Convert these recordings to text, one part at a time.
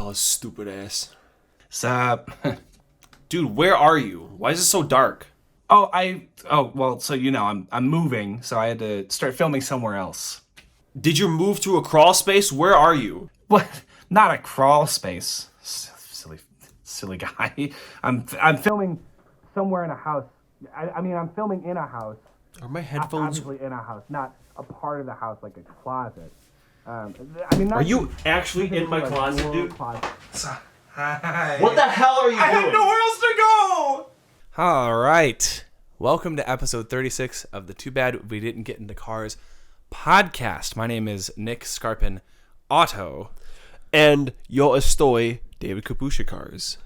Bella's stupid ass. Sup? Dude, where are you? Why is it so dark? Well, so I'm moving, so I had to start filming somewhere else. Did you move to a crawl space? Where are you? What? Not a crawl space. Silly guy. I'm filming somewhere in a house. I'm filming in a house. Are my headphones? Obviously in a house, not a part of the house like a closet. Are you actually in my closet, dude? Hi. What the hell are you doing? I have nowhere else to go! All right. Welcome to episode 36 of the Too Bad We Didn't Get Into Cars podcast. My name is Nick Scarpin Otto. And yo estoy David Kapusha Cars.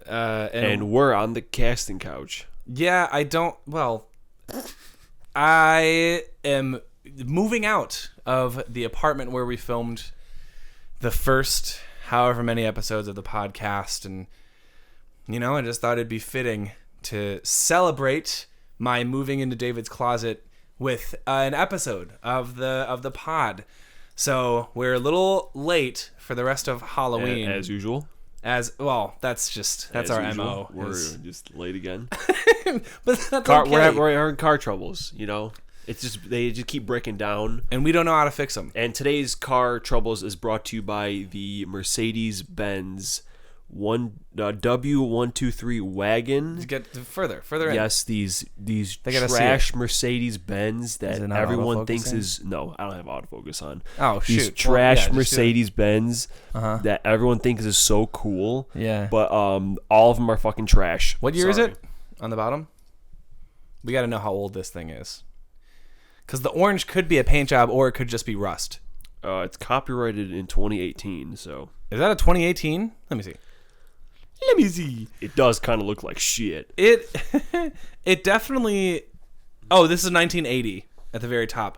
And we're on the casting couch. Yeah, I am moving out of the apartment where we filmed the first however many episodes of the podcast, and I just thought it'd be fitting to celebrate my moving into David's closet with an episode of the pod. So we're a little late for the rest of Halloween, as usual. That's our usual. MO. We're just late again. But that's okay. We're having car troubles, It's just they just keep breaking down, and we don't know how to fix them. And today's car troubles is brought to you by the Mercedes-Benz W123 wagon. Get further in. Yes, these trash Mercedes-Benz that everyone thinks is no. I don't have autofocus on. Oh shoot! These trash Mercedes-Benz that everyone thinks is so cool. Yeah. But all of them are fucking trash. What year is it? On the bottom. We got to know how old this thing is. Because the orange could be a paint job, or it could just be rust. It's copyrighted in 2018. So is that a 2018? Let me see. It does kind of look like shit. It definitely. Oh, this is 1980 at the very top.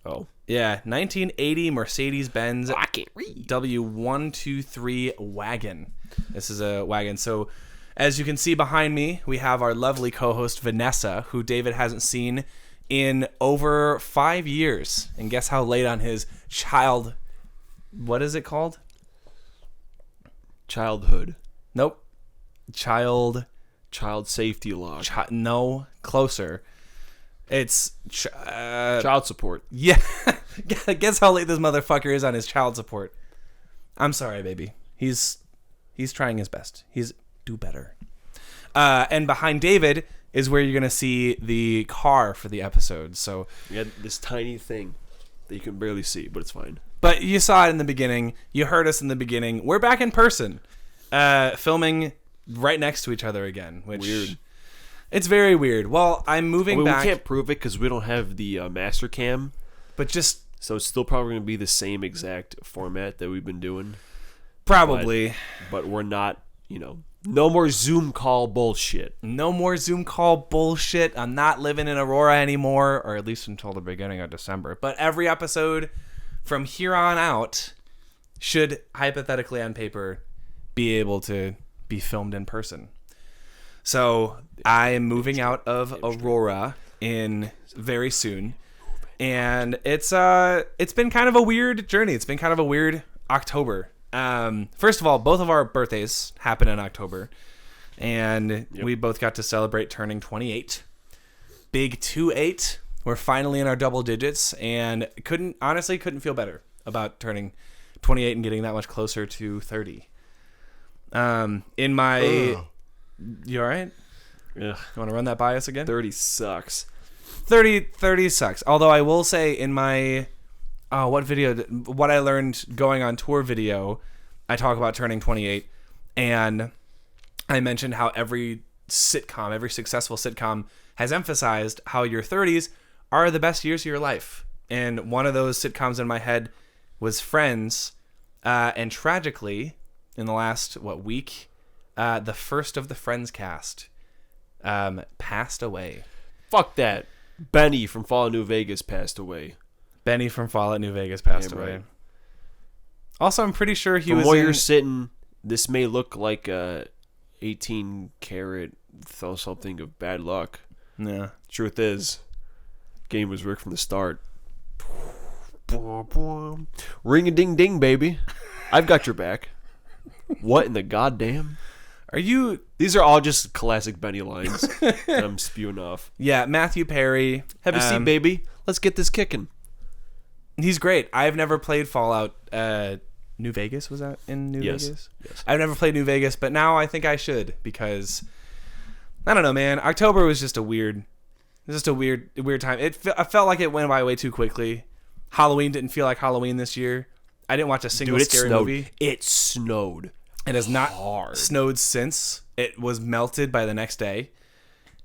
Oh. Yeah, 1980 Mercedes-Benz I can't read. W123 wagon. This is a wagon. So, as you can see behind me, we have our lovely co-host Vanessa, who David hasn't seen in over 5 years. And guess how late on his what is it called? Childhood. Nope. Child safety law. No, closer. It's child support. Yeah. Guess how late this motherfucker is on his child support. I'm sorry, baby. He's trying his best. He's do better. And behind David is where you're going to see the car for the episode. So we had this tiny thing that you can barely see, but it's fine. But you saw it in the beginning. You heard us in the beginning. We're back in person, filming right next to each other again. Which weird. It's very weird. Well, I'm moving back. We can't prove it because we don't have the master cam. But so it's still probably going to be the same exact format that we've been doing. Probably. But we're not, no more Zoom call bullshit. No more Zoom call bullshit. I'm not living in Aurora anymore, or at least until the beginning of December. But every episode from here on out should, hypothetically on paper, be able to be filmed in person. So I am moving out of Aurora very soon, and it's been kind of a weird journey. It's been kind of a weird October. First of all, both of our birthdays happen in October, and we both got to celebrate turning 28. Big 28. We're finally in our double digits, and couldn't feel better about turning 28 and getting that much closer to 30. You all right? Ugh. You want to run that by us again? 30 sucks. 30 sucks. Although I will say in my what I learned going on tour video, I talk about turning 28, and I mentioned how every successful sitcom has emphasized how your 30s are the best years of your life. And one of those sitcoms in my head was Friends, and tragically, in the last week, the first of the Friends cast passed away. Fuck that. Benny from Fallout New Vegas passed away. Benny from Fallout New Vegas passed away. Right. Also, I'm pretty sure he was. From where you're sitting, this may look like a 18 karat something of bad luck. Yeah. Truth is, game was rigged from the start. Ring a ding ding, baby. I've got your back. What in the goddamn? Are you? These are all just classic Benny lines that I'm spewing off. Yeah, Matthew Perry. Have a seat, baby. Let's get this kicking. He's great. I've never played Fallout New Vegas. Was that in New Vegas? Yes. I've never played New Vegas, but now I think I should because I don't know, man. October was just a weird time. I felt like it went by way too quickly. Halloween didn't feel like Halloween this year. I didn't watch a single scary movie. It snowed. It has not snowed since. It was melted by the next day.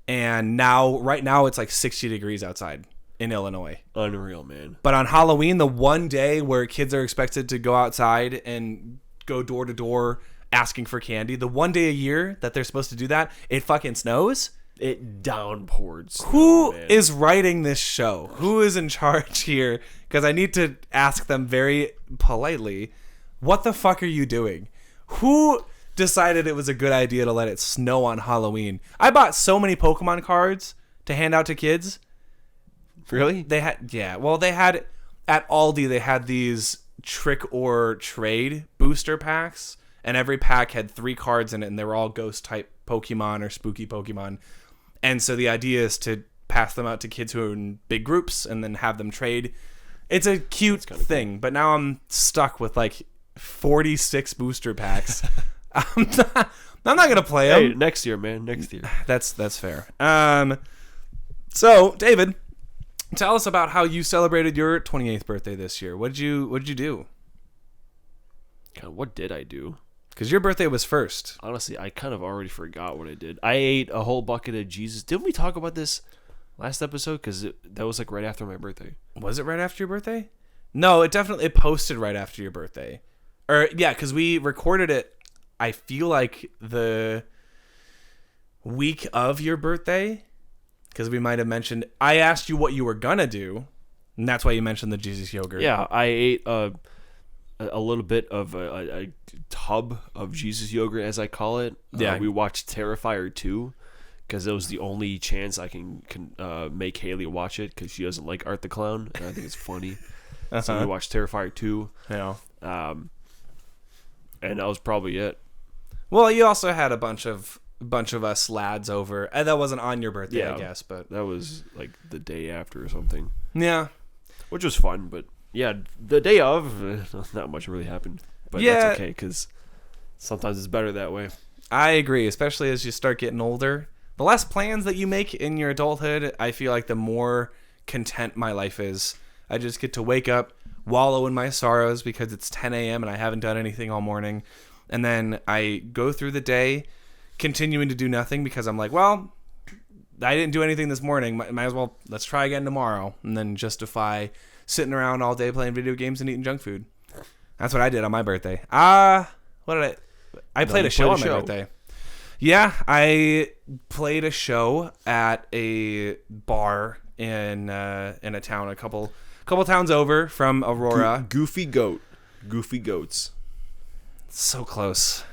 And right now, it's like 60 degrees outside in Illinois. Unreal, man. But on Halloween, the one day where kids are expected to go outside and go door to door asking for candy, the one day a year that they're supposed to do that, it fucking snows. It downpours. Who is writing this show? Who is in charge here? Because I need to ask them very politely, what the fuck are you doing? Who decided it was a good idea to let it snow on Halloween? I bought so many Pokemon cards to hand out to kids. Really? They had at Aldi, they had these trick or trade booster packs, and every pack had 3 cards in it, and they were all ghost type Pokemon or spooky Pokemon. And so the idea is to pass them out to kids who are in big groups and then have them trade. It's a cute thing, cool. But now I'm stuck with like 46 booster packs. I'm not gonna play them. Hey, next year, man. Next year. That's fair. So David, tell us about how you celebrated your 28th birthday this year. What'd you do? God, what did I do? Because your birthday was first. Honestly, I kind of already forgot what I did. I ate a whole bucket of Jesus. Didn't we talk about this last episode? Because that was like right after my birthday. Was it right after your birthday? No, it posted right after your birthday. Or yeah, because we recorded it, I feel like the week of your birthday. Because we might have mentioned, I asked you what you were going to do. And that's why you mentioned the Jesus yogurt. Yeah, I ate a little bit of a tub of Jesus yogurt, as I call it. Yeah. We watched Terrifier 2 because it was the only chance I can make Haley watch it because she doesn't like Art the Clown, and I think it's funny. So we watched Terrifier 2. Yeah. And that was probably it. Well, you also had a bunch of us lads over, and that wasn't on your birthday, I guess, but that was like the day after or something. Yeah. Which was fun, but yeah, the day of, not much really happened. But that's okay, because sometimes it's better that way. I agree, especially as you start getting older. The less plans that you make in your adulthood, I feel like the more content my life is. I just get to wake up, wallow in my sorrows because it's 10 a.m. and I haven't done anything all morning. And then I go through the day continuing to do nothing because I'm like, well, I didn't do anything this morning. Might as well, let's try again tomorrow. And then justify sitting around all day playing video games and eating junk food. That's what I did on my birthday. What did I played a show on my birthday. Yeah, I played a show at a bar in a town a couple towns over from Aurora. Goofy Goats. So close.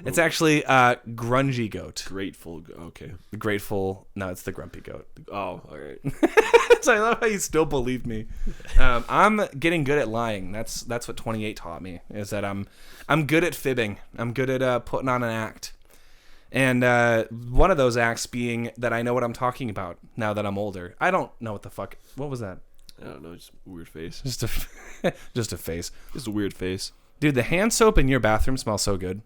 It's actually Grungy Goat. Okay. Grateful. No, it's the Grumpy Goat. Oh, all right. So I love how you still believe me. I'm getting good at lying. That's what 28 taught me. Is that I'm good at fibbing. I'm good at putting on an act. And one of those acts being that I know what I'm talking about now that I'm older. I don't know what the fuck. What was that? I don't know. Just a weird face. Just a face. Just a weird face. Dude, the hand soap in your bathroom smells so good.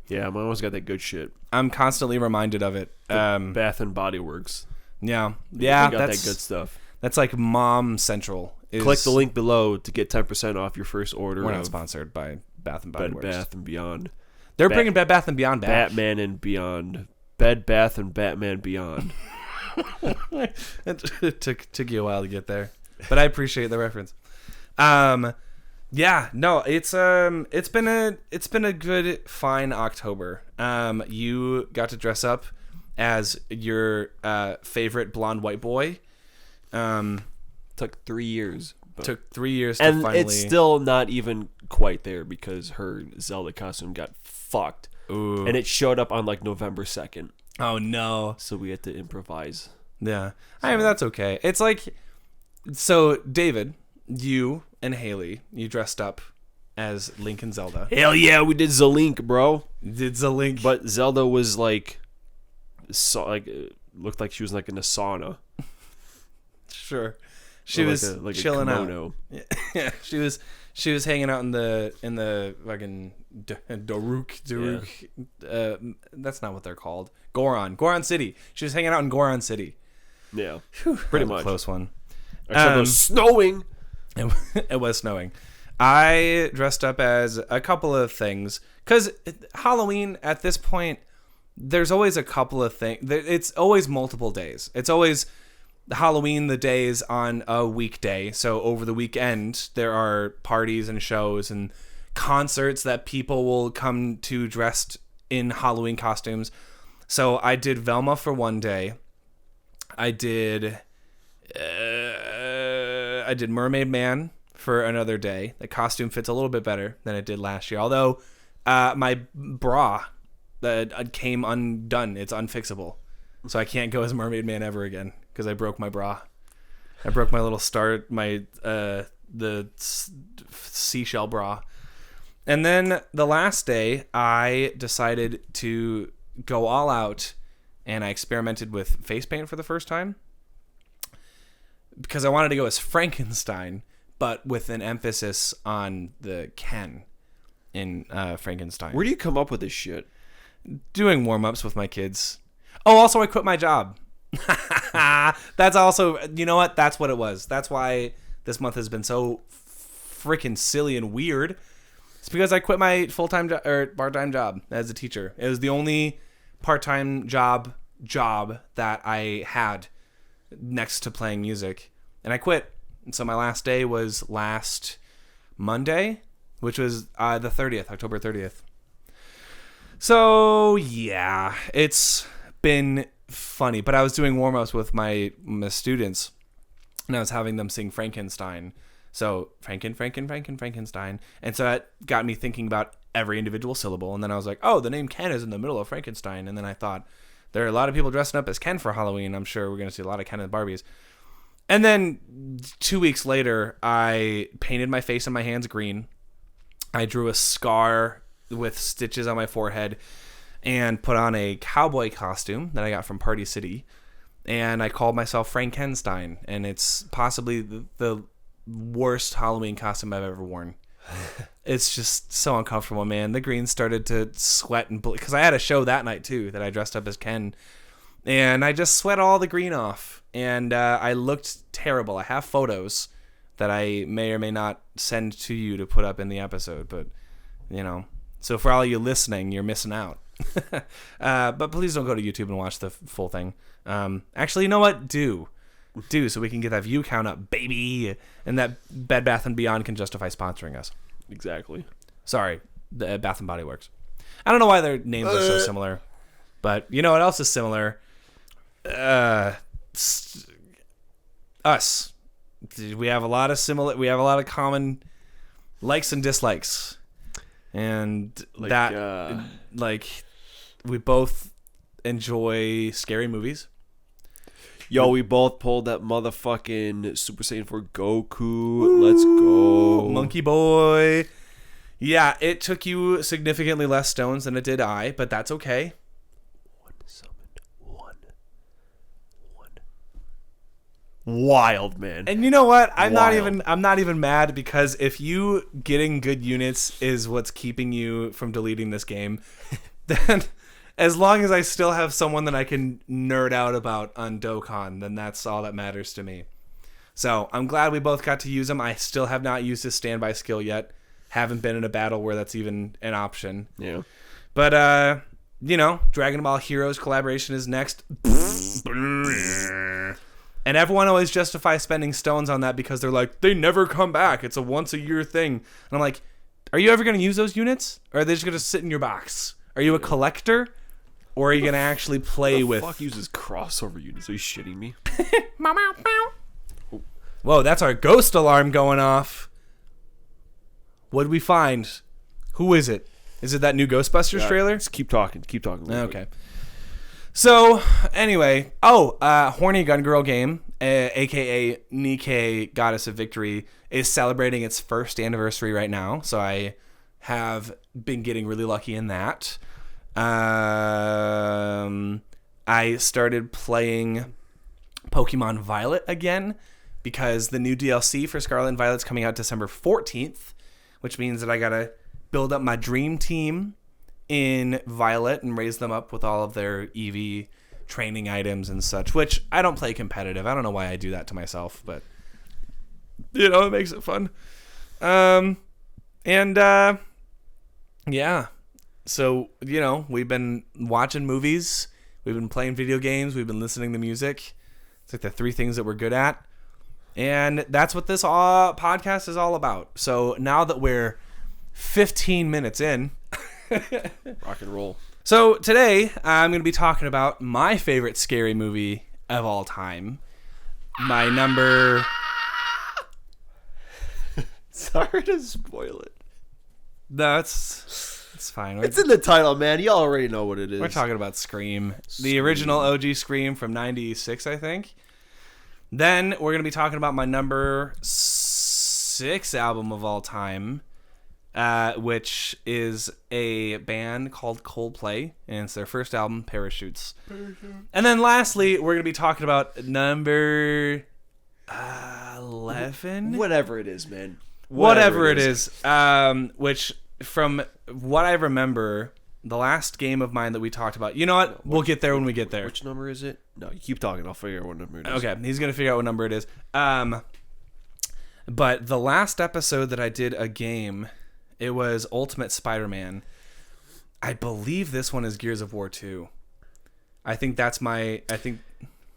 Yeah, mine always got that good shit. I'm constantly reminded of it. Bath and Body Works. Yeah. Got that good stuff. That's like Mom Central. Click the link below to get 10% off your first order. We're not sponsored by Bath and Body Works. Bed Bath and Beyond. They're bringing Bed Bath and Beyond back. Batman and Beyond. Bed Bath and Batman Beyond. It took you a while to get there, but I appreciate the reference. Yeah, no, it's been a good, fine October. You got to dress up as your favorite blonde white boy. Took 3 years. Took 3 years to and finally. It's still not even quite there because her Zelda costume got fucked. Ooh. And it showed up on like November 2nd. Oh no! So we had to improvise. Yeah, I mean that's okay. It's like, so David, you and Haley, you dressed up as Link and Zelda. Hell yeah, we did Zelink, bro. Did Zelink? But Zelda was like looked like she was like in a sauna. Sure. She Or was like chilling a out. kimono. Yeah, she was hanging out in the fucking Daruk. That's not what they're called. Goron City. She was hanging out in Goron City. Yeah, Whew, pretty that was a much. close one. Except it was snowing. It was snowing. I dressed up as a couple of things because Halloween at this point, there's always a couple of things. It's always multiple days. It's always Halloween, the days on a weekday. So over the weekend, there are parties and shows and concerts that people will come to dressed in Halloween costumes. So I did Velma for one day. I did Mermaid Man for another day. The costume fits a little bit better than it did last year. Although my bra that came undone. It's unfixable. So I can't go as Mermaid Man ever again because I broke my bra. I broke my little the seashell bra. And then the last day, I decided to go all out, and I experimented with face paint for the first time because I wanted to go as Frankenstein, but with an emphasis on the Ken in Frankenstein. Where do you come up with this shit? Doing warm-ups with my kids. Oh, also I quit my job. That's also, you know what? That's what it was. That's why this month has been so freaking silly and weird. It's because I quit my full-time or part-time job as a teacher. It was the only part-time job that I had next to playing music, and I quit. And so my last day was last Monday, which was the 30th, October 30th. So yeah, it's been funny. But I was doing warm-ups with my students, and I was having them sing Frankenstein. So Frankenstein. And so that got me thinking about every individual syllable. And then I was like, oh, the name Ken is in the middle of Frankenstein. And then I thought, there are a lot of people dressing up as Ken for Halloween. I'm sure we're going to see a lot of Ken and Barbies. And then 2 weeks later, I painted my face and my hands green. I drew a scar with stitches on my forehead and put on a cowboy costume that I got from Party City. And I called myself Frankenstein. And it's possibly the worst Halloween costume I've ever worn. It's just so uncomfortable, man. The green started to sweat and because I had a show that night too that I dressed up as Ken, and I just sweat all the green off, and I looked terrible. I have photos that I may or may not send to you to put up in the episode, but you know, so for all you listening, you're missing out. But please don't go to YouTube and watch the full thing. Actually, you know what? Do so we can get that view count up, baby, and that Bed Bath & Beyond can justify sponsoring us. Exactly. Sorry, the Bath & Body Works. I don't know why their names are so similar, but you know what else is similar? Us. We have a lot of common likes and dislikes, and we both enjoy scary movies. Yo, we both pulled that motherfucking Super Saiyan 4 Goku. Let's go. Monkey boy. Yeah, it took you significantly less stones than it did I, but that's okay. One summoned. One. Wild, man. And you know what? I'm not even mad, because if you getting good units is what's keeping you from deleting this game, then as long as I still have someone that I can nerd out about on Dokkan, then that's all that matters to me. So I'm glad we both got to use them. I still have not used his standby skill yet. Haven't been in a battle where that's even an option. Yeah. But, Dragon Ball Heroes collaboration is next. And everyone always justifies spending stones on that because they're like, they never come back. It's a once-a-year thing. And I'm like, are you ever going to use those units? Or are they just going to sit in your box? Are you a collector? Or are you going to actually play with... Fuck uses crossover units? Are you shitting me? Whoa, that's our ghost alarm going off. What did we find? Who is it? Is it that new Ghostbusters trailer? Just keep talking. Okay. So, anyway. Horny Gun Girl game aka Nikkei, Goddess of Victory, is celebrating its first anniversary right now. So I have been getting really lucky in that. I started playing Pokemon Violet again because the new DLC for Scarlet and Violet's coming out December 14th, which means that I gotta build up my dream team in Violet and raise them up with all of their EV training items and such, which I don't play competitive. I don't know why I do that to myself, but it makes it fun. Yeah. So, we've been watching movies, we've been playing video games, we've been listening to music. It's like the three things that we're good at. And that's what this podcast is all about. So now that we're 15 minutes in, rock and roll. So today I'm going to be talking about my favorite scary movie of all time. My number... Sorry to spoil it. It's fine. It's in the title, man. You already know what it is. We're talking about Scream. The original OG Scream from 96, I think. Then we're going to be talking about my number 6 album of all time, which is a band called Coldplay, and it's their first album, Parachutes. And then lastly, we're going to be talking about number 11? Whatever it is, man. Whatever it is. Which, from what I remember, the last game of mine that we talked about... You know what? We'll get there when we get there. Which number is it? No, you keep talking. I'll figure out what number it is. Okay, he's going to figure out what number it is. But the last episode that I did a game, it was Ultimate Spider-Man. I believe this one is Gears of War 2. I think that's my...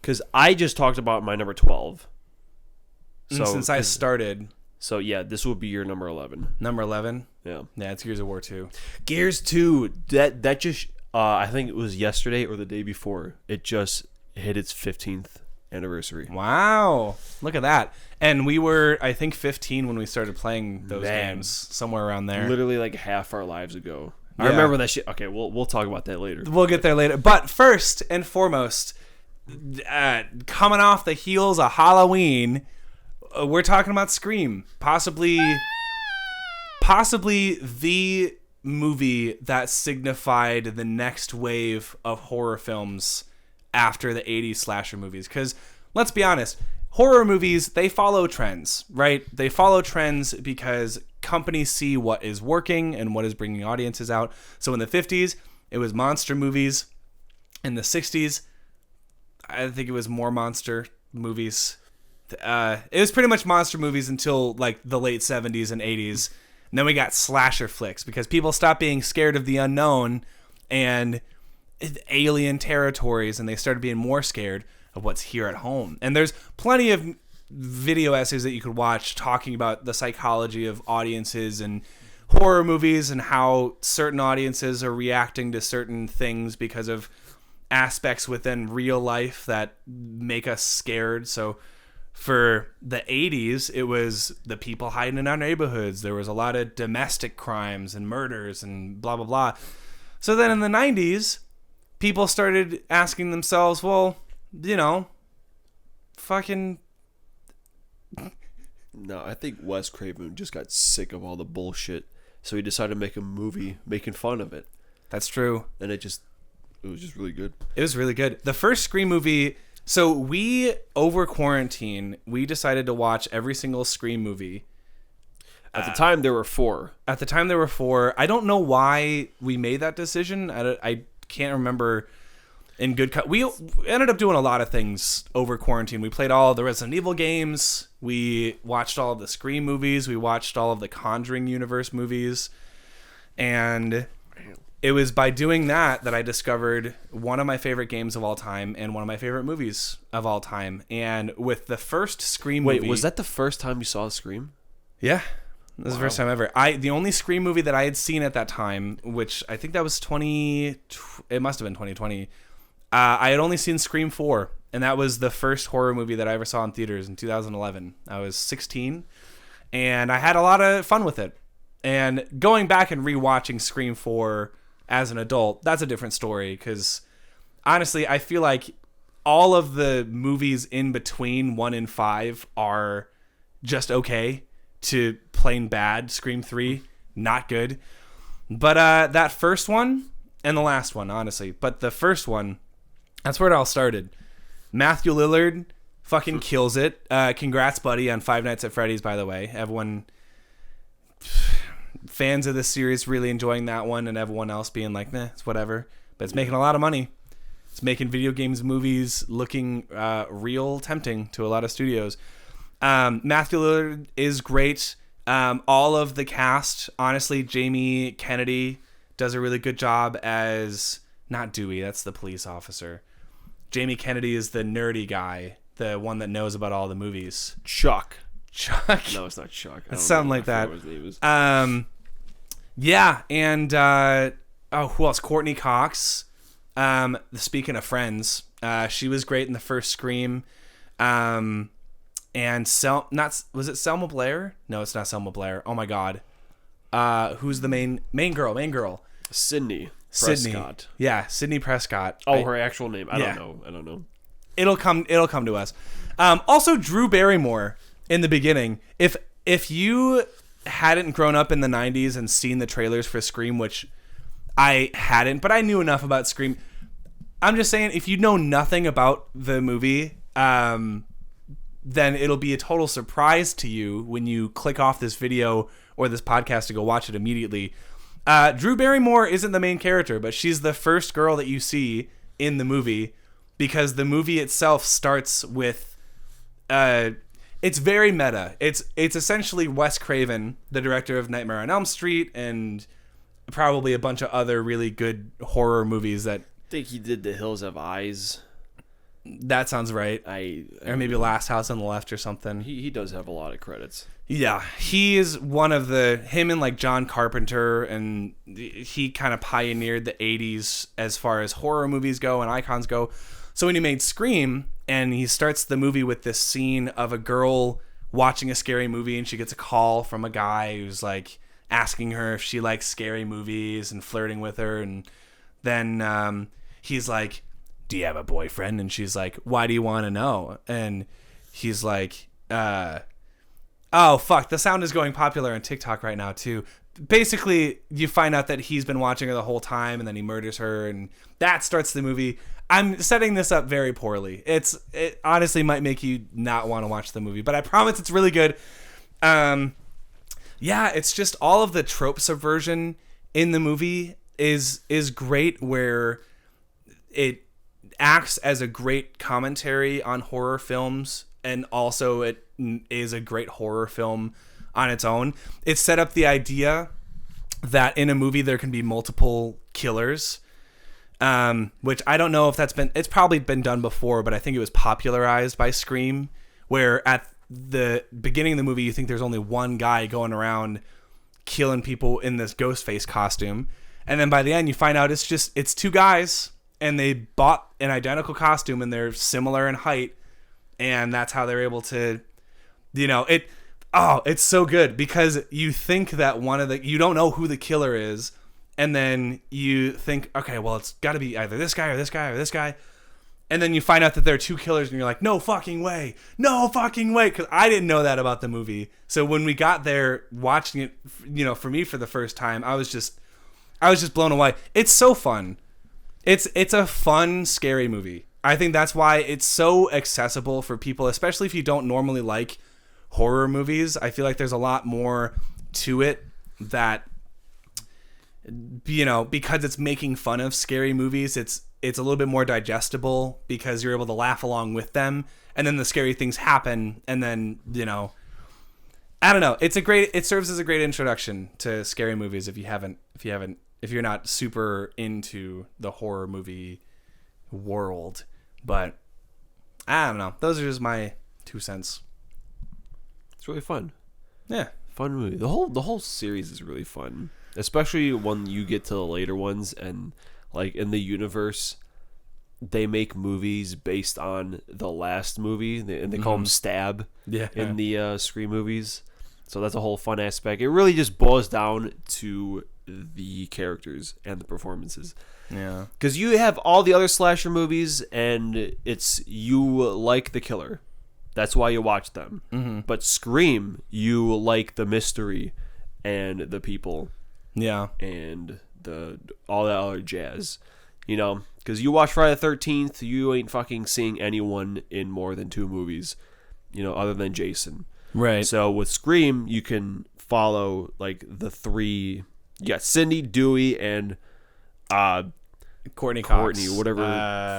Because I just talked about my number 12. So since I started... So, yeah, this will be your number 11. Number 11? Yeah. Yeah, it's Gears of War 2. Gears 2, that just... I think it was yesterday or the day before. It just hit its 15th anniversary. Wow. Look at that. And we were, I think, 15 when we started playing those games. Somewhere around there. Literally like half our lives ago. Yeah. I remember that shit. Okay, we'll talk about that later. We'll get there later. But first and foremost, coming off the heels of Halloween... we're talking about Scream, possibly the movie that signified the next wave of horror films after the 80s slasher movies. Because let's be honest, horror movies, they follow trends, right? They follow trends because companies see what is working and what is bringing audiences out. So in the 50s, it was monster movies. In the 60s, I think it was more monster movies. It was pretty much monster movies until like the late 70s and 80s. And then we got slasher flicks because people stopped being scared of the unknown and alien territories, and they started being more scared of what's here at home. And there's plenty of video essays that you could watch talking about the psychology of audiences and horror movies and how certain audiences are reacting to certain things because of aspects within real life that make us scared. So for the 80s, it was the people hiding in our neighborhoods. There was a lot of domestic crimes and murders and blah, blah, blah. So then in the 90s, people started asking themselves, well, fucking... No, I think Wes Craven just got sick of all the bullshit, so he decided to make a movie making fun of it. That's true. And it was just really good. It was really good. The first Scream movie... So we, over quarantine, we decided to watch every single Scream movie. At the time, there were 4. At the time, there were 4. I don't know why we made that decision. I can't remember in good cut. We ended up doing a lot of things over quarantine. We played all of the Resident Evil games. We watched all of the Scream movies. We watched all of the Conjuring universe movies. And... it was by doing that I discovered one of my favorite games of all time and one of my favorite movies of all time. And with the first Scream movie... Wait, was that the first time you saw Scream? Yeah. This was the first time ever. The only Scream movie that I had seen at that time, which I think that was it must have been 2020. I had only seen Scream 4, and that was the first horror movie that I ever saw in theaters in 2011. I was 16, and I had a lot of fun with it. And going back and rewatching Scream 4... as an adult, that's a different story, because honestly, I feel like all of the movies in between 1 and 5 are just okay to plain bad. Scream 3, not good. But that first one and the last one, honestly. But the first one, that's where it all started. Matthew Lillard fucking kills it. Congrats, buddy, on Five Nights at Freddy's, by the way. Everyone, fans of this series really enjoying that one, and everyone else being like, nah, it's whatever. But it's making a lot of money. It's making video games movies looking real tempting to a lot of studios. Matthew Lillard is great. All of the cast, honestly, Jamie Kennedy does a really good job as, not Dewey, that's the police officer. Jamie Kennedy is the nerdy guy, the one that knows about all the movies. Chuck. No, it's not Chuck. It sounded like that. What his name is. Yeah, and who else? Courtney Cox. Speaking of Friends, she was great in the first Scream. And was it Selma Blair? No, it's not Selma Blair. Oh my God. Who's the main girl? Sydney Prescott. Yeah, Sydney Prescott. Oh, her actual name. I don't know. It'll come to us. Also Drew Barrymore in the beginning. If you hadn't grown up in the 90s and seen the trailers for Scream, which I hadn't, but I knew enough about Scream. I'm just saying, if you know nothing about the movie, then it'll be a total surprise to you when you click off this video or this podcast to go watch it immediately. Drew Barrymore isn't the main character, but she's the first girl that you see in the movie, because the movie itself starts with it's very meta. It's essentially Wes Craven, the director of Nightmare on Elm Street and probably a bunch of other really good horror movies. That I think he did The Hills Have Eyes. That sounds right. Or maybe Last House on the Left or something. He does have a lot of credits. Yeah, he is one of him and like John Carpenter, and he kind of pioneered the 80s as far as horror movies go and icons go. So when he made Scream, and he starts the movie with this scene of a girl watching a scary movie, and she gets a call from a guy who's like asking her if she likes scary movies and flirting with her, and then he's like, do you have a boyfriend? And she's like, why do you want to know? And he's like, oh fuck, the sound is going popular on TikTok right now too. Basically, you find out that he's been watching her the whole time, and then he murders her, and that starts the movie. I'm setting this up very poorly. It honestly might make you not want to watch the movie, but I promise it's really good. Yeah, it's just all of the trope subversion in the movie is great, where it acts as a great commentary on horror films, and also it is a great horror film on its own. It set up the idea that in a movie there can be multiple killers, which I don't know if it's probably been done before, but I think it was popularized by Scream, where at the beginning of the movie you think there's only one guy going around killing people in this ghost face costume, and then by the end you find out it's two guys, and they bought an identical costume, and they're similar in height, and that's how they're able to, it's so good, because you think that you don't know who the killer is, and then you think, okay, well, it's got to be either this guy or this guy or this guy, and then you find out that there are two killers, and you're like, no fucking way, because I didn't know that about the movie. So when we got there watching it, for me for the first time, I was just blown away. It's so fun. It's a fun, scary movie. I think that's why it's so accessible for people, especially if you don't normally like horror movies. I feel like there's a lot more to it that, because it's making fun of scary movies, it's a little bit more digestible, because you're able to laugh along with them, and then the scary things happen, and then, I don't know. It serves as a great introduction to scary movies if you're not super into the horror movie world. But I don't know. Those are just my 2 cents. It's really fun. Yeah, fun movie. The whole series is really fun, especially when you get to the later ones, and like in the universe, they make movies based on the last movie, and they call them Stab. Yeah. In the Scream movies. So that's a whole fun aspect. It really just boils down to the characters and the performances. Yeah. Because you have all the other slasher movies, and it's you like the killer. That's why you watch them. Mm-hmm. But Scream, you like the mystery and the people Yeah. and all that other jazz. You know, because you watch Friday the 13th, you ain't fucking seeing anyone in more than 2 movies, you know, other than Jason. Right. So with Scream, you can follow like the 3. You got Cindy, Dewey, and Courtney Cox. whatever,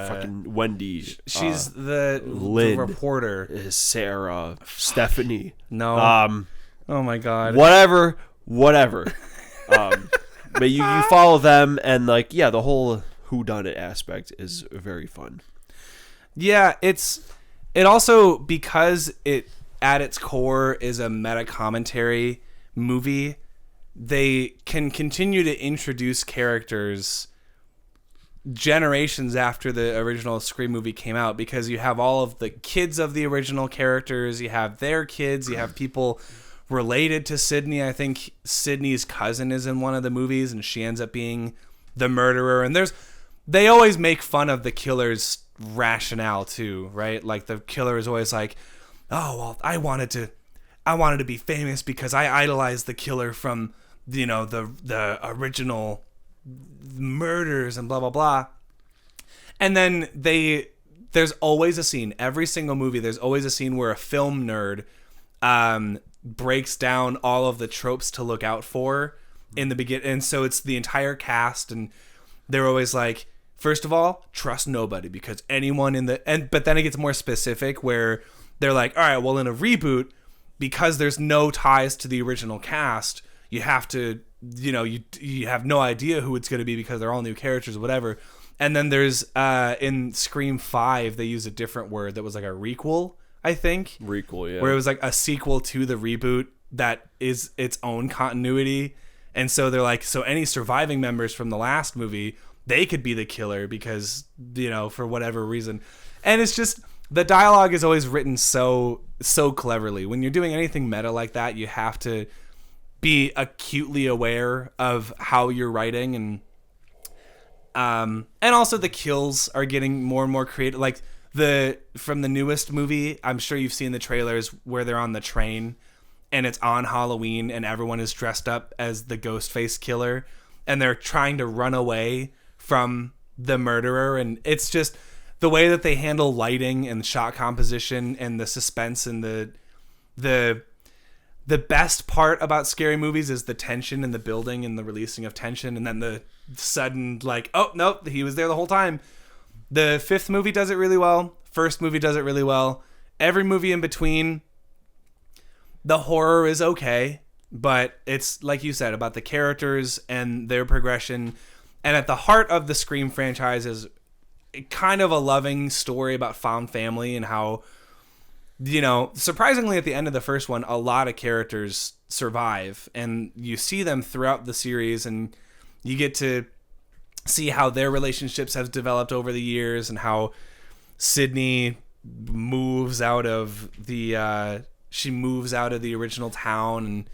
fucking Wendy. She's the Lynn, reporter. Sarah, Stephanie. No. Oh my god. Whatever. But you follow them, and like, yeah, the whole whodunit aspect is very fun. Yeah, it also, because it at its core is a meta commentary movie, they can continue to introduce characters generations after the original Scream movie came out, because you have all of the kids of the original characters, you have their kids, you have people related to Sydney. I think Sydney's cousin is in one of the movies, and she ends up being the murderer. And they always make fun of the killer's rationale too, right? Like the killer is always like, "Oh, well, I wanted to be famous because I idolized the killer from, you know, the original murders and blah blah blah." And then there's always a scene, every single movie, there's always a scene where a film nerd breaks down all of the tropes to look out for in the beginning. And so it's the entire cast, and they're always like, first of all, trust nobody, because anyone but then it gets more specific where they're like, all right, well, in a reboot, because there's no ties to the original cast, you have to, you know, you have no idea who it's going to be because they're all new characters or whatever. And then there's in Scream 5, they use a different word that was like a requel, I think. Requel, yeah. Where it was like a sequel to the reboot that is its own continuity. And so they're like, so any surviving members from the last movie, they could be the killer because, you know, for whatever reason. And it's just, the dialogue is always written so cleverly. When you're doing anything meta like that, you have to be acutely aware of how you're writing, and also the kills are getting more and more creative. Like from the newest movie, I'm sure you've seen the trailers where they're on the train and it's on Halloween and everyone is dressed up as the Ghostface killer and they're trying to run away from the murderer. And it's just the way that they handle lighting and shot composition and the suspense and the best part about scary movies is the tension and the building and the releasing of tension, and then the sudden, like, oh, nope, he was there the whole time. The 5th movie does it really well. 1st movie does it really well. Every movie in between, the horror is okay, but it's, like you said, about the characters and their progression. And at the heart of the Scream franchise is kind of a loving story about found family and how, you know, surprisingly at the end of the first one, a lot of characters survive, and you see them throughout the series, and you get to see how their relationships have developed over the years, and how Sydney moves out of the original town, and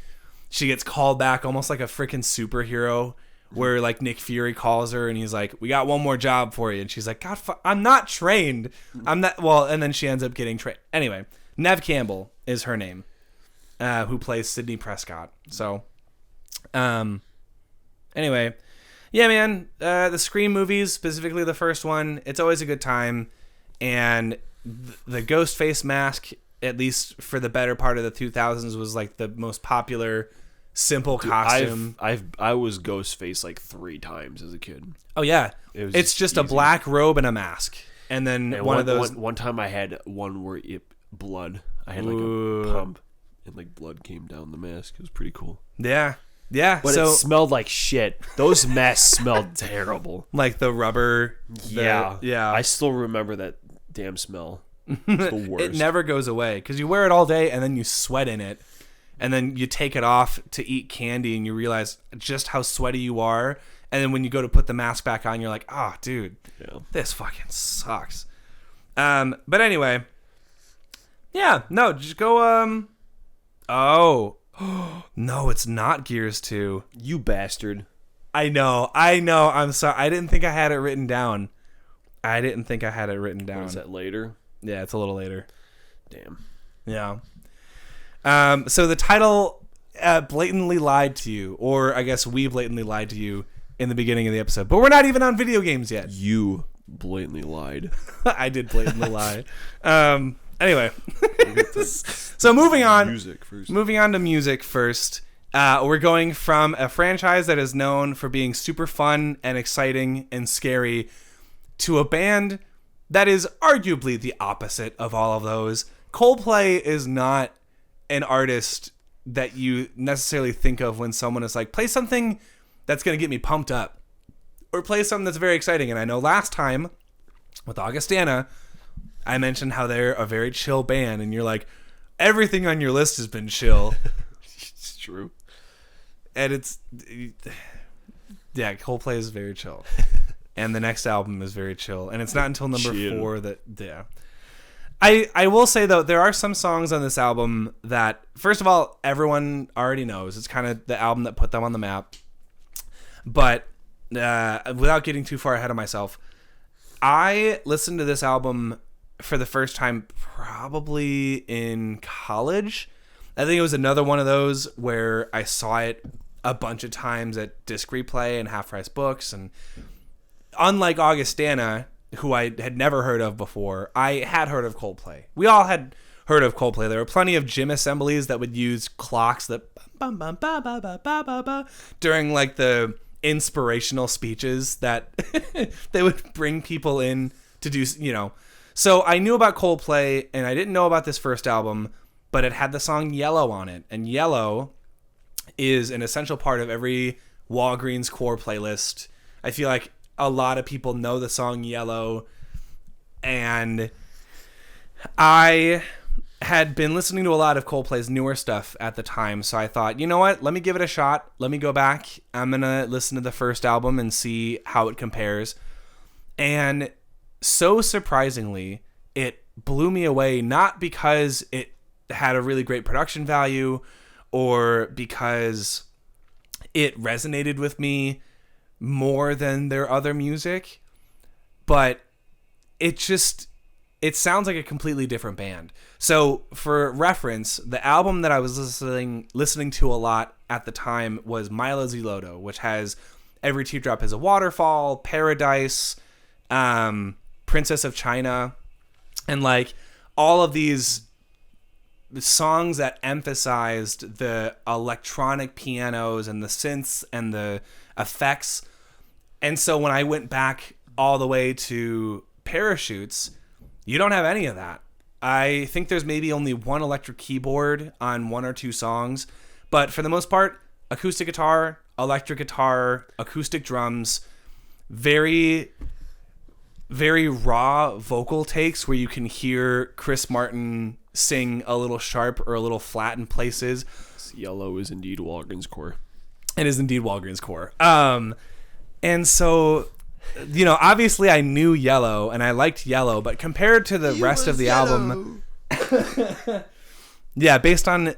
she gets called back almost like a freaking superhero, where like Nick Fury calls her and he's like, "We got one more job for you," and she's like, "God, I'm not trained. I'm not." Well, and then she ends up getting trained. Anyway, Neve Campbell is her name, who plays Sidney Prescott. So, anyway, yeah, man, the Scream movies, specifically the first one, it's always a good time, and the Ghostface mask, at least for the better part of the 2000s, was like the most popular simple costume. I was Ghostface like 3 times as a kid. Oh yeah, it's just easy. a black robe and a mask, and then one of those. One time I had one where blood. I had like a pump, and like blood came down the mask. It was pretty cool. Yeah. But it smelled like shit. Those masks smelled terrible. Like the rubber. Yeah. Yeah. I still remember that damn smell. It's the worst. It never goes away because you wear it all day and then you sweat in it. And then you take it off to eat candy and you realize just how sweaty you are. And then when you go to put the mask back on, you're like, oh, dude, this fucking sucks. But anyway, yeah, no, just go, oh, no, it's not Gears 2. You bastard. I know. I'm sorry. I didn't think I had it written down. Or is that later? Yeah, it's a little later. Damn. Yeah. So the title blatantly lied to you, or I guess we blatantly lied to you in the beginning of the episode. But we're not even on video games yet. You blatantly lied. I did blatantly lie. Anyway. So moving on. Music first. Moving on to music first. We're going from a franchise that is known for being super fun and exciting and scary to a band that is arguably the opposite of all of those. Coldplay is not an artist that you necessarily think of when someone is like, play something that's going to get me pumped up, or play something that's very exciting. And I know last time with Augustana, I mentioned how they're a very chill band, and you're like, everything on your list has been chill. It's true. And Coldplay is very chill. And the next album is very chill. And it's not until number 4 that, yeah. I will say, though, there are some songs on this album that, first of all, everyone already knows. It's kind of the album that put them on the map. But without getting too far ahead of myself, I listened to this album for the first time probably in college. I think it was another one of those where I saw it a bunch of times at Disc Replay and Half Price Books. And unlike Augustana, who I had never heard of before, I had heard of Coldplay. We all had heard of Coldplay. There were plenty of gym assemblies that would use clocks that during like the inspirational speeches that they would bring people in to do, you know. So I knew about Coldplay, and I didn't know about this first album, but it had the song Yellow on it. And Yellow is an essential part of every Walgreens core playlist. I feel like a lot of people know the song Yellow, and I had been listening to a lot of Coldplay's newer stuff at the time, so I thought, you know what, let me give it a shot. Let me go back. I'm going to listen to the first album and see how it compares. And so surprisingly, it blew me away, not because it had a really great production value or because it resonated with me more than their other music, but it sounds like a completely different band. So for reference, the album that I was listening to a lot at the time was Milo Ziloto, which has Every Teardrop is a Waterfall, Paradise, Princess of China, and like all of these songs that emphasized the electronic pianos and the synths and the effects. And so when I went back all the way to Parachutes, you don't have any of that. I think there's maybe only one electric keyboard on one or two songs, but for the most part, acoustic guitar, electric guitar, acoustic drums, very, very raw vocal takes where you can hear Chris Martin sing a little sharp or a little flat in places. Yellow is indeed Walgreens core. It is indeed Walgreens core. And so, you know, obviously I knew Yellow and I liked Yellow, but compared to the rest of the album, yeah, based on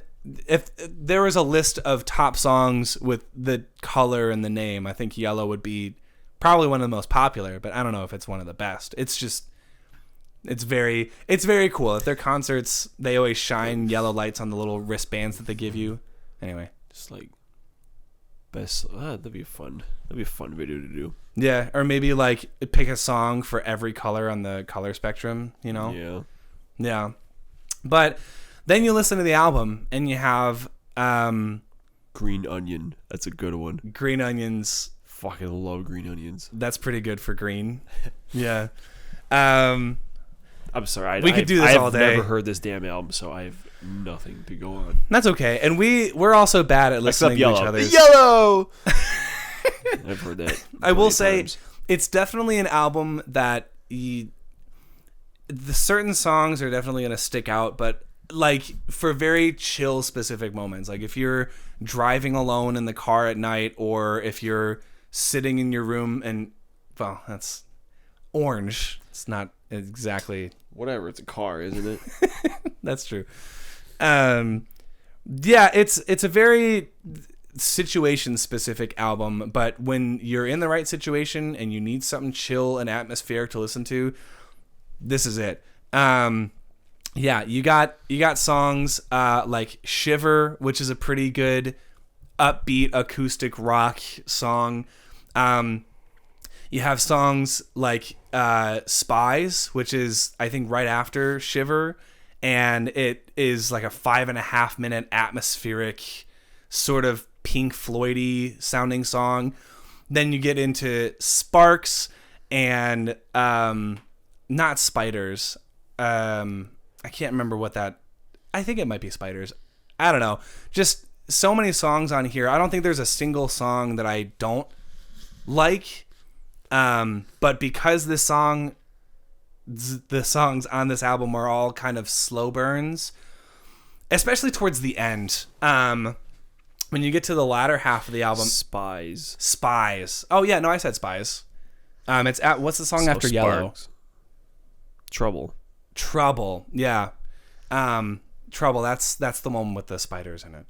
if there was a list of top songs with the color and the name, I think Yellow would be probably one of the most popular, but I don't know if it's one of the best. It's very cool. At their concerts, they always shine yellow lights on the little wristbands that they give you. Anyway, just like best. That'd be fun. That'd be a fun video to do. Yeah, or maybe like pick a song for every color on the color spectrum. You know. Yeah. But then you listen to the album and you have Green Onion. That's a good one. Green Onions. Fucking love Green Onions. That's pretty good for Green. Yeah. I'm sorry. We could do this all day. I've never heard this damn album, so I have nothing to go on. That's okay. And we're also bad at listening to each other. Yellow! I've heard that. I will say, it's definitely an album that the certain songs are definitely going to stick out, but like for very chill specific moments. Like if you're driving alone in the car at night, or if you're sitting in your room and, well, that's orange. It's not exactly... Whatever, it's a car, isn't it? That's true. Yeah, it's a very situation specific album, but when you're in the right situation and you need something chill and atmospheric to listen to, this is it. Yeah, you got songs like Shiver, which is a pretty good upbeat acoustic rock song. You have songs like Spies, which is, I think, right after Shiver, and it is like a 5.5 minute atmospheric sort of Pink Floyd-y sounding song. Then you get into Sparks and not Spiders. I can't remember what that... I think it might be Spiders. I don't know. Just so many songs on here. I don't think there's a single song that I don't like. But because the songs on this album are all kind of slow burns, especially towards the end. When you get to the latter half of the album... Spies. Oh, yeah. No, I said Spies. It's at... What's the song after Yellow? Trouble. Yeah. Trouble. That's the one with the spiders in it.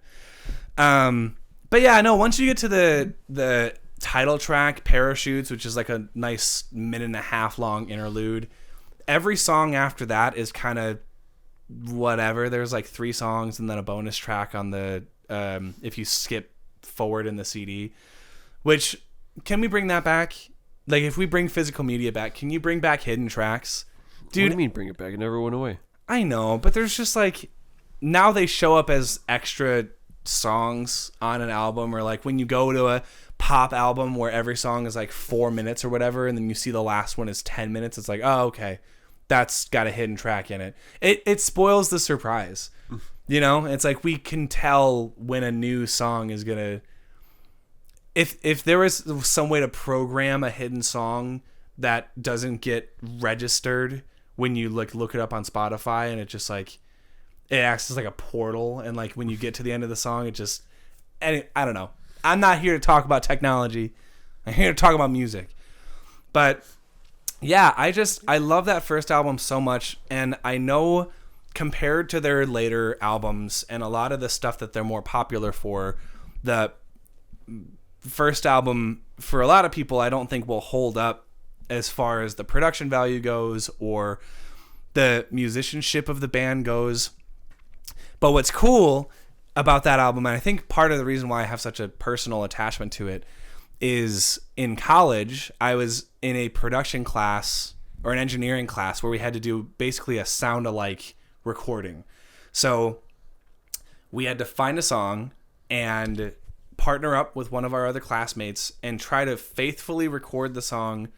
But yeah, no, once you get to the title track, Parachutes, which is like a nice 1.5 minute long interlude, every song after that is kind of whatever. There's like 3 songs and then a bonus track on the if you skip forward in the CD. Which, can we bring that back? Like, if we bring physical media back, can you bring back hidden tracks? Dude, what do you mean bring it back? It never went away. I know, but there's just like, now they show up as extra songs on an album, or like when you go to a pop album where every song is like 4 minutes or whatever, and then you see the last one is 10 minutes. It's like, oh, okay, that's got a hidden track in it. It spoils the surprise. You know, it's like we can tell when a new song is gonna. If there was some way to program a hidden song that doesn't get registered when you like look it up on Spotify, and it just like it acts as like a portal, and like when you get to the end of the song, it just, and I don't know. I'm not here to talk about technology. I'm here to talk about music. But yeah, I love that first album so much, and I know compared to their later albums and a lot of the stuff that they're more popular for, the first album for a lot of people I don't think will hold up as far as the production value goes or the musicianship of the band goes. But what's cool about that album, and I think part of the reason why I have such a personal attachment to it, is in college I was in a production class or an engineering class where we had to do basically a sound-alike recording. So we had to find a song and partner up with one of our other classmates and try to faithfully record the song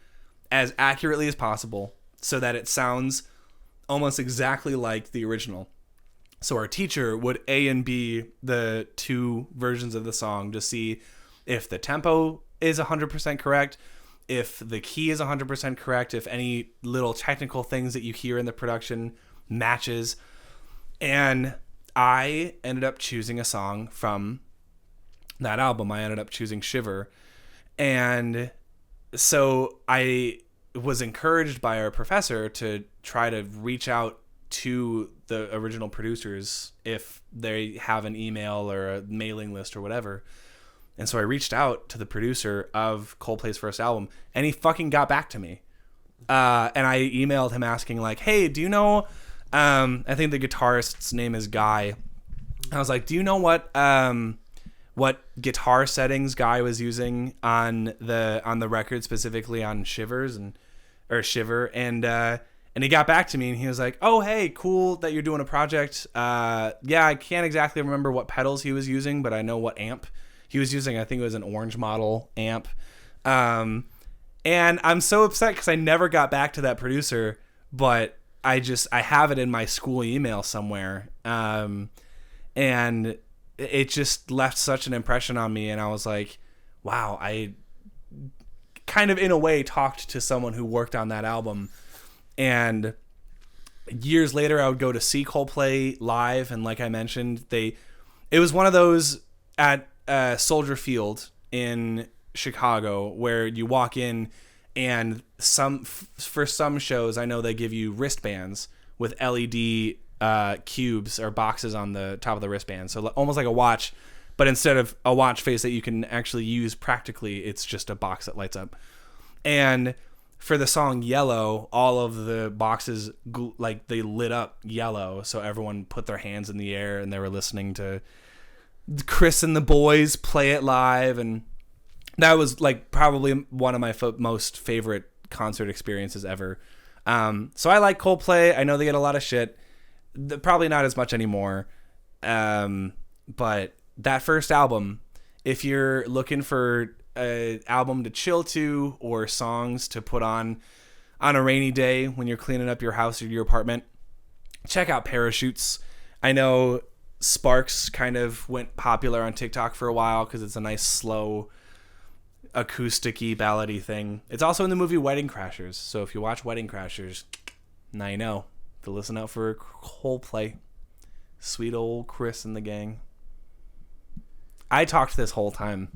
as accurately as possible so that it sounds almost exactly like the original. So our teacher would A and B the 2 versions of the song to see if the tempo is 100% correct, if the key is 100% correct, if any little technical things that you hear in the production matches. And I ended up choosing a song from that album. I ended up choosing Shiver. And so I was encouraged by our professor to try to reach out to the original producers if they have an email or a mailing list or whatever. And so I reached out to the producer of Coldplay's first album, and he fucking got back to me. And I emailed him asking like, hey, do you know, I think the guitarist's name is Guy. I was like, do you know what guitar settings Guy was using on the record, specifically on Shiver? And he got back to me and he was like, oh, hey, cool that you're doing a project. Yeah, I can't exactly remember what pedals he was using, but I know what amp he was using. I think it was an Orange model amp. And I'm so upset because I never got back to that producer, but I have it in my school email somewhere. And it just left such an impression on me. And I was like, wow, I kind of in a way talked to someone who worked on that album. And years later, I would go to see Coldplay live, and like I mentioned, it was one of those at Soldier Field in Chicago where you walk in, and for some shows, I know they give you wristbands with LED cubes or boxes on the top of the wristband, so almost like a watch, but instead of a watch face that you can actually use practically, it's just a box that lights up. And for the song Yellow, all of the boxes, like, they lit up yellow, so everyone put their hands in the air and they were listening to Chris and the boys play it live, and that was like probably one of my most favorite concert experiences ever. So I like Coldplay. I know they get a lot of shit, probably not as much anymore, but that first album, if you're looking for an album to chill to or songs to put on a rainy day when you're cleaning up your house or your apartment, check out Parachutes. I know Sparks kind of went popular on TikTok for a while because it's a nice, slow, acoustic-y, ballady thing. It's also in the movie Wedding Crashers, so if you watch Wedding Crashers, now you know to listen out for Coldplay. Sweet old Chris and the gang. I talked this whole time.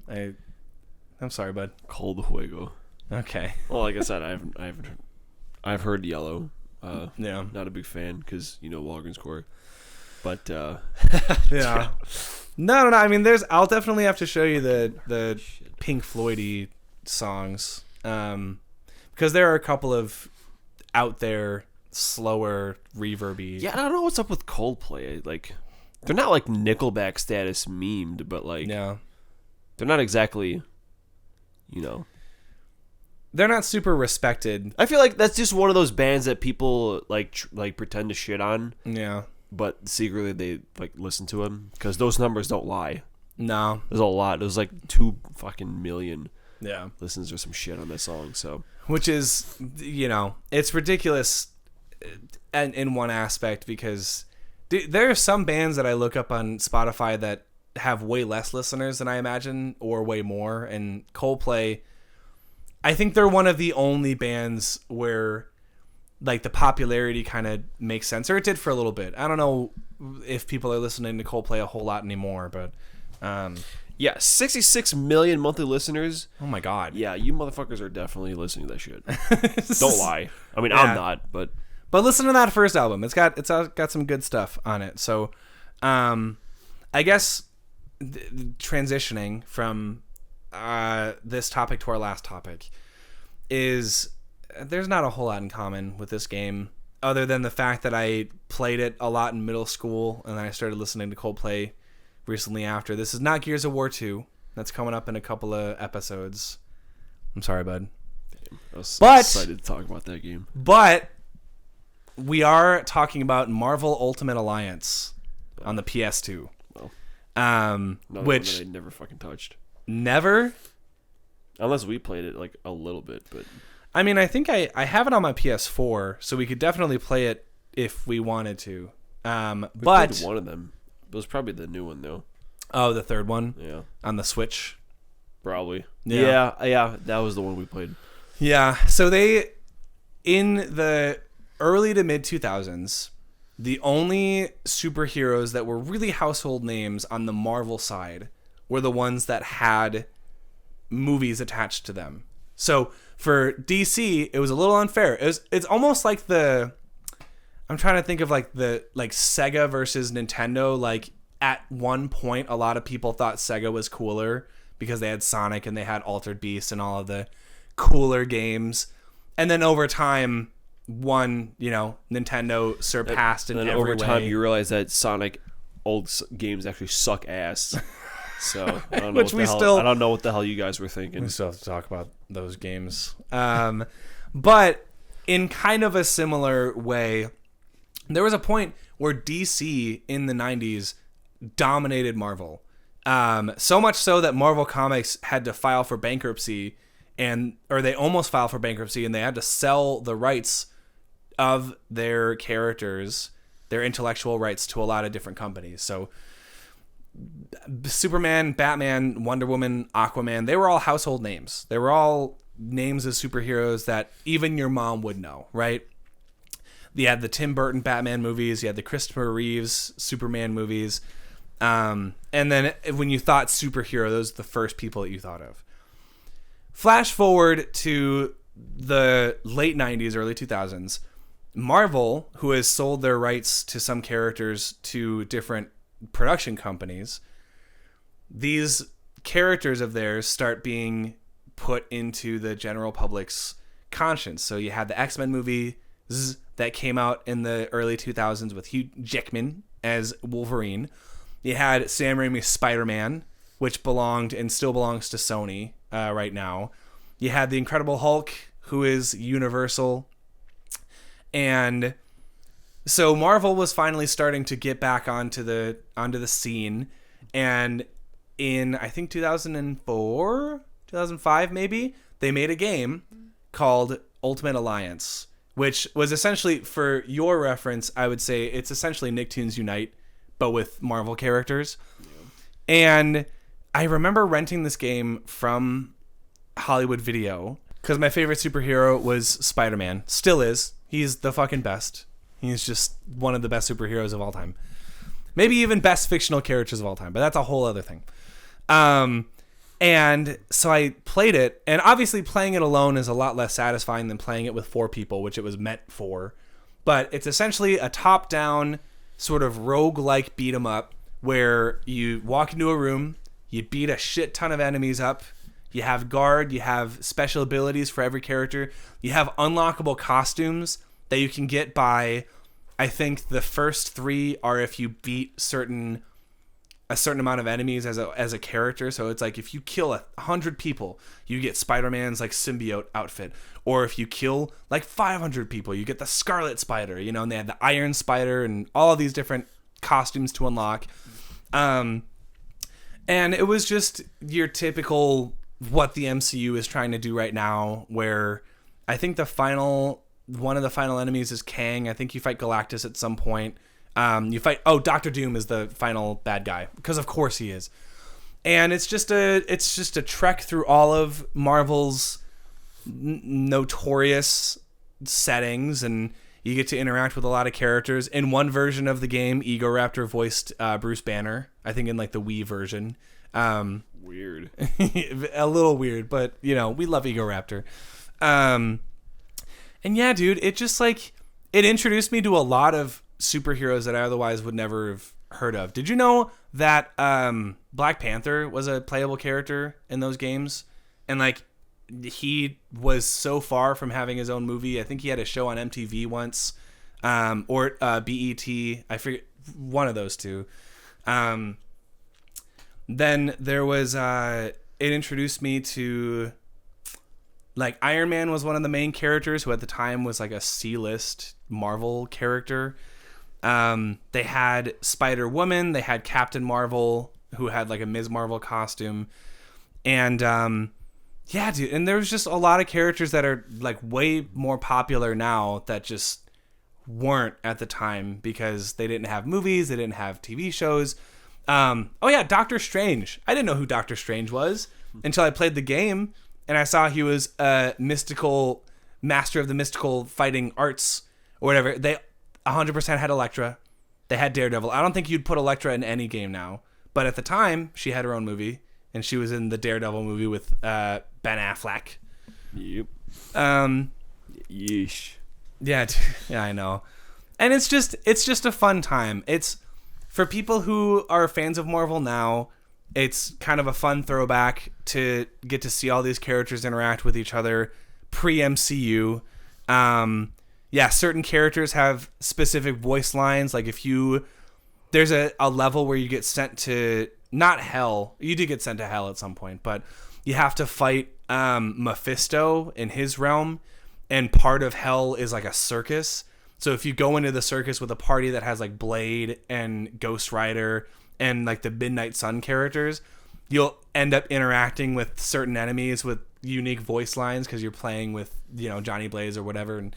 I'm sorry, bud. Cold Fuego. Okay. Well, like I said, I've heard Yellow. Yeah. Not a big fan because Walgreens Core. But yeah. No. I mean, I'll definitely have to show you the Pink Floyd-y songs, because there are a couple of out there, slower, reverby. Yeah, I don't know what's up with Coldplay. Like, they're not like Nickelback status memed, but like, Yeah. they're not exactly, They're not super respected. I feel like that's just one of those bands that people like pretend to shit on, Yeah. but secretly they like listen to them because those numbers don't lie. No. There's a lot. There's like 2 fucking million Yeah. listens or some shit on that song. So, Which is, it's ridiculous in one aspect because there are some bands that I look up on Spotify that have way less listeners than I imagine, or way more. And Coldplay, I think they're one of the only bands where like the popularity kind of makes sense, or it did for a little bit. I don't know if people are listening to Coldplay a whole lot anymore, but yeah, 66 million monthly listeners. oh my god, Yeah, you motherfuckers are definitely listening to that shit. Don't lie. I mean, Yeah. I'm not, but listen to that first album. It's got some good stuff on it. So, I guess transitioning from this topic to our last topic is there's not a whole lot in common with this game other than the fact that I played it a lot in middle school and then I started listening to Coldplay recently after. This is not Gears of War 2. That's coming up in a couple of episodes. I'm sorry, bud. I was But- excited to talk about that game. But we are talking about Marvel Ultimate Alliance on the PS2. Well, Another one Which that I never fucking touched. never... Unless we played it like a little bit, but I mean, I think I have it on my PS4, so we could definitely play it if we wanted to. we But played one of them. It was probably the new one though. oh, the third one Yeah, on the Switch. probably. Yeah. Yeah, that was the one we played. Yeah. So they, in the early to mid 2000s, the only superheroes that were really household names on the Marvel side were the ones that had movies attached to them. So for DC, it was a little unfair. It's almost like I'm trying to think of like Sega versus Nintendo. Like at one point, a lot of people thought Sega was cooler because they had Sonic and they had Altered Beast and all of the cooler games. And then over time, Nintendo surpassed in And then every over time, way. you realize that Sonic old games actually suck ass. So I don't know Which what the we hell, still- I don't know what the hell you guys were thinking. We still have to talk about those games. But in kind of a similar way, there was a point where DC in the 90s dominated Marvel. So much so that Marvel Comics had to file for bankruptcy, or they almost filed for bankruptcy, and they had to sell the rights of their characters, their intellectual rights, to a lot of different companies. So Superman, Batman, Wonder Woman, Aquaman, they were all household names. They were all names of superheroes that even your mom would know, right? You had the Tim Burton Batman movies, you had the Christopher Reeves Superman movies, and then when you thought superhero, those are the first people that you thought of. Flash forward to the late 90s, early 2000s, Marvel, who has sold their rights to some characters to different production companies, these characters of theirs start being put into the general public's conscience. So you had the X-Men movie that came out in the early 2000s with Hugh Jackman as Wolverine. You had Sam Raimi's Spider-Man, which belonged and still belongs to Sony right now. You had the Incredible Hulk, who is Universal. And so Marvel was finally starting to get back onto the scene. And in, I think, 2004, 2005 maybe, they made a game called Ultimate Alliance, which was essentially, for your reference, I would say it's essentially Nicktoons Unite, but with Marvel characters. Yeah. And I remember renting this game from Hollywood Video because my favorite superhero was Spider-Man. Still is. He's the fucking best. He's just one of the best superheroes of all time. Maybe even best fictional characters of all time, but that's a whole other thing. And so I played it, and obviously playing it alone is a lot less satisfying than playing it with 4 people, which it was meant for. But it's essentially a top-down sort of roguelike beat-em-up where you walk into a room, you beat a shit ton of enemies up, you have guard, you have special abilities for every character, you have unlockable costumes that you can get by, I think the first 3 are if you beat a certain amount of enemies as a character. So it's like if you kill 100 people, you get Spider-Man's like symbiote outfit. Or if you kill like 500 people, you get the Scarlet Spider, you know, and they had the Iron Spider and all of these different costumes to unlock. And it was just your typical what the MCU is trying to do right now, where I think one of the final enemies is Kang. I think you fight Galactus at some point. Doctor Doom is the final bad guy, because of course he is. And it's just a trek through all of Marvel's notorious settings, and you get to interact with a lot of characters. In one version of the game, Ego Raptor voiced Bruce Banner, I think in like the Wii version. Weird. A little weird, but you know, we love Ego Raptor. And yeah, dude, it just like, it introduced me to a lot of superheroes that I otherwise would never have heard of. Did you know that Black Panther was a playable character in those games? And like, he was so far from having his own movie. I think he had a show on MTV once, or BET. I forget, one of those two. Then there was it introduced me to, like, Iron Man was one of the main characters, who at the time was like a C-list Marvel character. They had Spider-Woman, they had Captain Marvel, who had like a Ms. Marvel costume. And yeah, dude, and there's just a lot of characters that are like way more popular now that just weren't at the time because they didn't have movies, they didn't have TV shows. Oh yeah, Doctor Strange. I didn't know who Doctor Strange was until I played the game and I saw he was a mystical master of the mystical fighting arts or whatever. They 100% had Elektra. They had Daredevil. I don't think you'd put Elektra in any game now, but at the time she had her own movie and she was in the Daredevil movie with Ben Affleck. Yep. Yeesh. Yeah, yeah, I know. And it's just a fun time. It's for people who are fans of Marvel now, it's kind of a fun throwback to get to see all these characters interact with each other pre-MCU. Yeah, certain characters have specific voice lines. Like there's a level where you get sent to, not hell. You do get sent to hell at some point, but you have to fight Mephisto in his realm, and part of hell is like a circus. So if you go into the circus with a party that has like Blade and Ghost Rider and like the Midnight Sun characters, you'll end up interacting with certain enemies with unique voice lines because you're playing with, you know, Johnny Blaze or whatever. And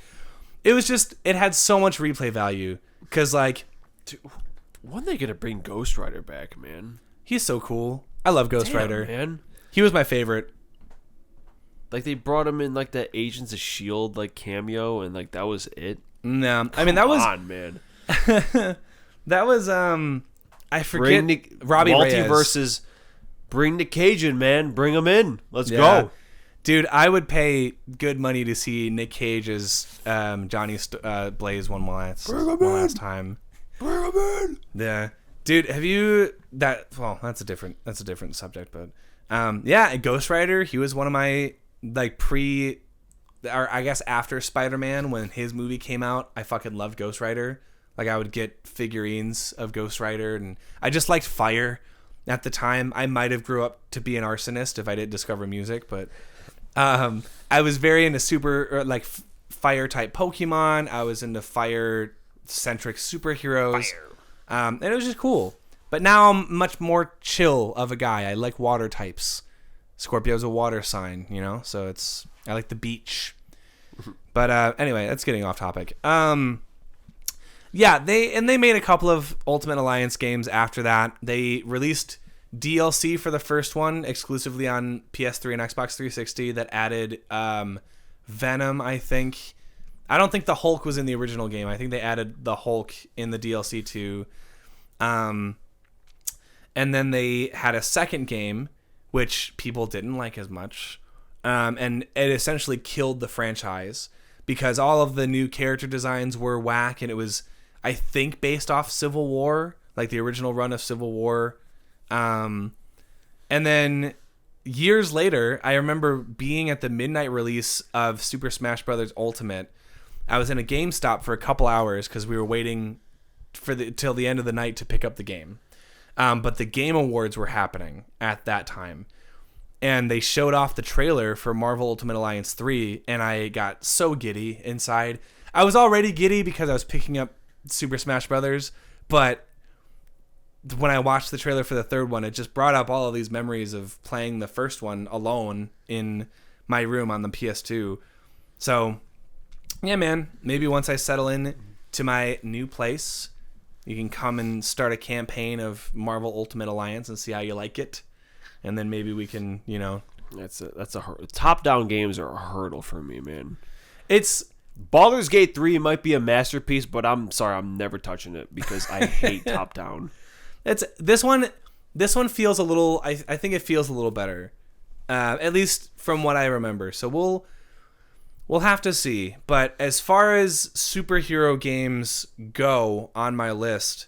it had so much replay value because like, dude, when are they gonna bring Ghost Rider back, man? He's so cool. I love Ghost Rider, man. He was my favorite. Like, they brought him in like the Agents of S.H.I.E.L.D. like cameo, and like that was it. No, I mean that was man. That was I forget. Robbie Multiverses. Bring the Cajun, man. Bring him in. Let's go, dude. I would pay good money to see Nick Cage as Johnny Blaze one last time. Bring him in. Yeah, Dude, have you that's a different subject, but yeah, Ghost Rider, he was one of my like or I guess after Spider-Man, when his movie came out, I fucking loved Ghost Rider. Like I would get figurines of Ghost Rider, and I just liked fire at the time. I might have grew up to be an arsonist if I didn't discover music, but I was very into fire type Pokemon. I was into fire centric superheroes. And it was just cool. But now I'm much more chill of a guy. I like water types. Scorpio's a water sign, you know? So I like the beach. But anyway, that's getting off topic. Yeah, they made a couple of Ultimate Alliance games after that. They released DLC for the first one exclusively on PS3 and Xbox 360 that added Venom, I think. I don't think the Hulk was in the original game. I think they added the Hulk in the DLC too. And then they had a second game, which people didn't like as much. And it essentially killed the franchise because all of the new character designs were whack, and it was, I think, based off Civil War, like the original run of Civil War. And then years later, I remember being at the midnight release of Super Smash Bros. Ultimate. I was in a GameStop for a couple hours because we were waiting till the end of the night to pick up the game. But the Game Awards were happening at that time. And they showed off the trailer for Marvel Ultimate Alliance 3, and I got so giddy inside. I was already giddy because I was picking up Super Smash Brothers, but when I watched the trailer for the third one, it just brought up all of these memories of playing the first one alone in my room on the PS2. So, yeah, man, maybe once I settle in to my new place, you can come and start a campaign of Marvel Ultimate Alliance and see how you like it. And then maybe we can, you know... That's a top-down games are a hurdle for me, man. It's... Baldur's Gate 3 might be a masterpiece, but I'm sorry, I'm never touching it because I hate top-down. This one feels a little... I think it feels a little better. At least from what I remember. So we'll have to see. But as far as superhero games go on my list,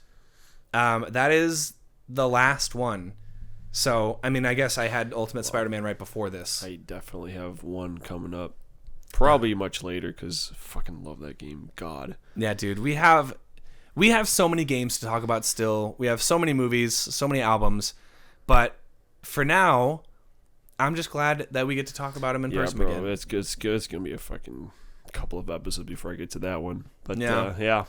that is the last one. So, I mean, I guess I had Ultimate Spider-Man right before this. I definitely have one coming up. Probably much later because I fucking love that game. God. Yeah, dude. We have so many games to talk about still. We have so many movies, so many albums. But for now, I'm just glad that we get to talk about them in person again. It's good. It's good. It's going to be a fucking couple of episodes before I get to that one. But yeah.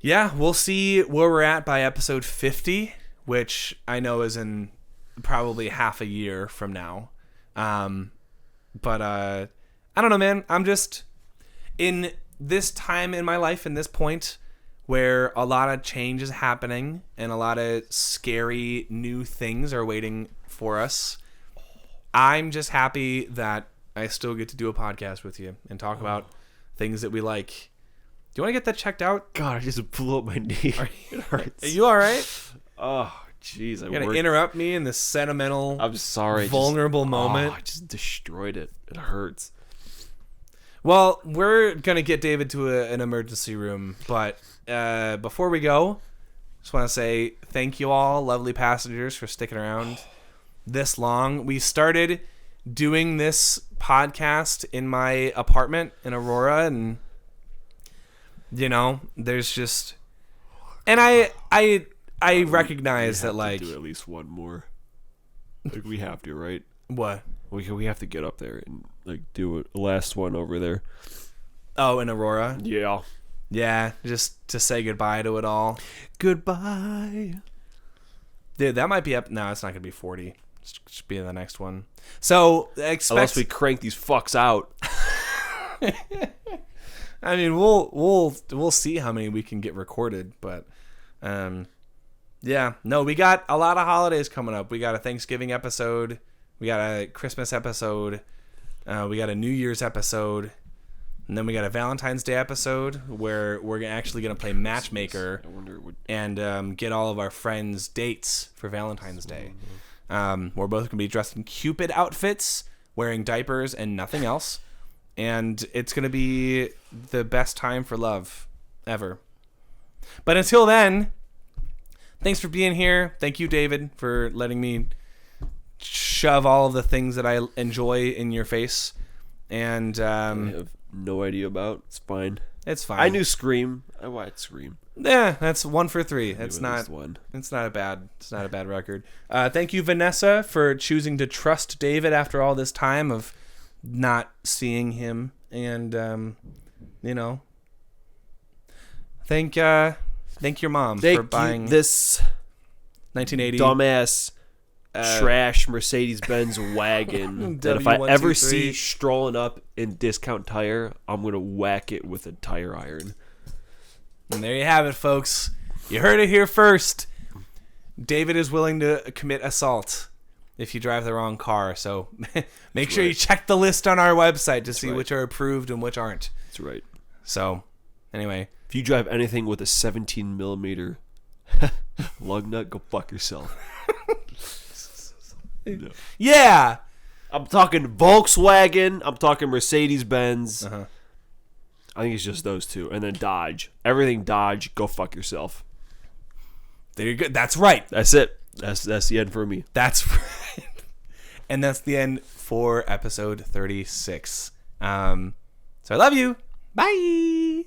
Yeah, we'll see where we're at by episode 50, which I know is in probably half a year from now. But I don't know, man. I'm just in this time in my life, in this point where a lot of change is happening and a lot of scary new things are waiting for us. I'm just happy that I still get to do a podcast with you and talk about things that we like. Do you want to get that checked out? God, I just blew up my knee. It hurts. Are you all right? Oh, jeez. You're going to interrupt me in this sentimental, I'm sorry, vulnerable moment. I just destroyed it. It hurts. Well, we're going to get David to an emergency room, but before we go, just want to say thank you all, lovely passengers, for sticking around this long. We started doing this podcast in my apartment in Aurora, and you know, there's just, and I recognize that, like, do at least one more. Like, we have to, right? What? We have to get up there and like do a last one over there. Oh, in Aurora? Yeah, just to say goodbye to it all. Goodbye, dude. That might be up. No, it's not gonna be 40. It should be in the next one. So unless we crank these fucks out. I mean, we'll see how many we can get recorded, but yeah, no, we got a lot of holidays coming up. We got a Thanksgiving episode, we got a Christmas episode, we got a New Year's episode, and then we got a Valentine's Day episode where we're actually gonna play Matchmaker and get all of our friends' dates for Valentine's Day. We're both gonna be dressed in Cupid outfits, wearing diapers and nothing else. And it's going to be the best time for love ever. But until then, thanks for being here. Thank you, David, for letting me shove all of the things that I enjoy in your face. And I have no idea about. It's fine. It's fine. I knew Scream. I watched Scream. Yeah, that's 1 for 3. That's not one. It's not a bad record. Thank you, Vanessa, for choosing to trust David after all this time of not seeing him. And thank your mom for buying this 1980 dumbass trash Mercedes-Benz wagon that if I ever see strolling up in Discount Tire, I'm gonna whack it with a tire iron. And there you have it, folks. You heard it here first. David is willing to commit assault if you drive the wrong car. So make sure you check the list on our website to see which are approved and which aren't. That's right. So anyway, if you drive anything with a 17 millimeter lug nut, go fuck yourself. No. Yeah, I'm talking Volkswagen. I'm talking Mercedes-Benz. Uh-huh. I think it's just those two, and then Dodge. Everything Dodge, go fuck yourself. There you go. That's right. That's it. That's the end for me. That's right. And that's the end for episode 36. So I love you. Bye.